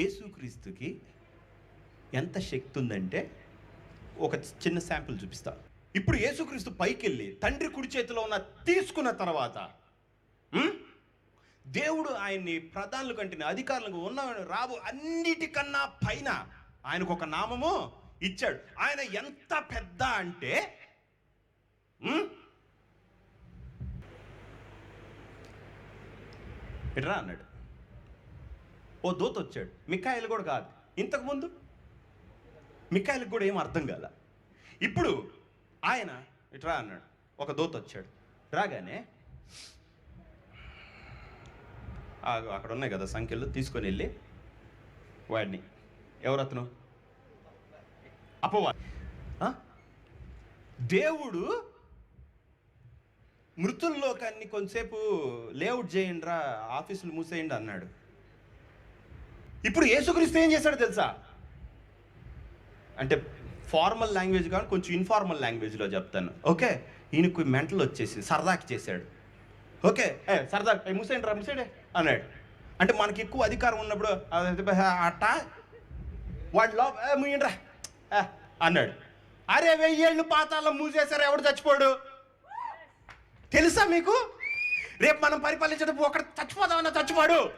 యేసుక్రీస్తుకి ఎంత శక్తి ఉందంటే ఒక చిన్న శాంపుల్ చూపిస్తా. ఇప్పుడు యేసుక్రీస్తు పైకి వెళ్ళి తండ్రి కుడి చేతిలో ఉన్న తీసుకున్న తర్వాత దేవుడు ఆయన్ని ప్రధానుల కంటే అధికారులకు ఉన్న రాబు అన్నిటికన్నా పైన ఆయనకు ఒక నామము ఇచ్చాడు. ఆయన ఎంత పెద్ద అంటే ఇట్రా అన్నాడు. ఓ దూత వచ్చాడు. మిక్కాయలు కూడా కాదు, ఇంతకుముందు మిక్కాయలకు కూడా ఏం అర్థం కాల. ఇప్పుడు ఆయన ఇట్రా అన్నాడు. ఒక దూత వచ్చాడు. రాగానే అక్కడ ఉన్నాయి కదా సంఖ్యలు, తీసుకొని వెళ్ళి వాడిని, ఎవరతను? అపవాది. దేవుడు మృతుల్లోకాన్ని కొంతసేపు లేఅవుట్ చేయండి రా, ఆఫీసులు మూసేయండి అన్నాడు. ఇప్పుడు యేసుక్రీస్తు ఏం చేశాడు తెలుసా? అంటే ఫార్మల్ లాంగ్వేజ్ కానీ కొంచెం ఇన్ఫార్మల్ లాంగ్వేజ్లో చెప్తాను. ఓకే, ఈయనకు మెంటల్ వచ్చేసి సరదాకి చేశాడు. ఓకే, సరదా మూసేయండి రా, మూసేయండి అన్నాడు. అంటే మనకి ఎక్కువ అధికారం ఉన్నప్పుడు అట్ట వాడు మూయండి రా అన్నాడు. అరే 1000 ఏళ్ళు పాతాళం మూసేశారు, ఎవడు చచ్చిపోడు తెలుసా మీకు? రేపు మనం పరిపాలించేటప్పుడు ఒకటి చచ్చిపోదామన్నా చచ్చిపోడు.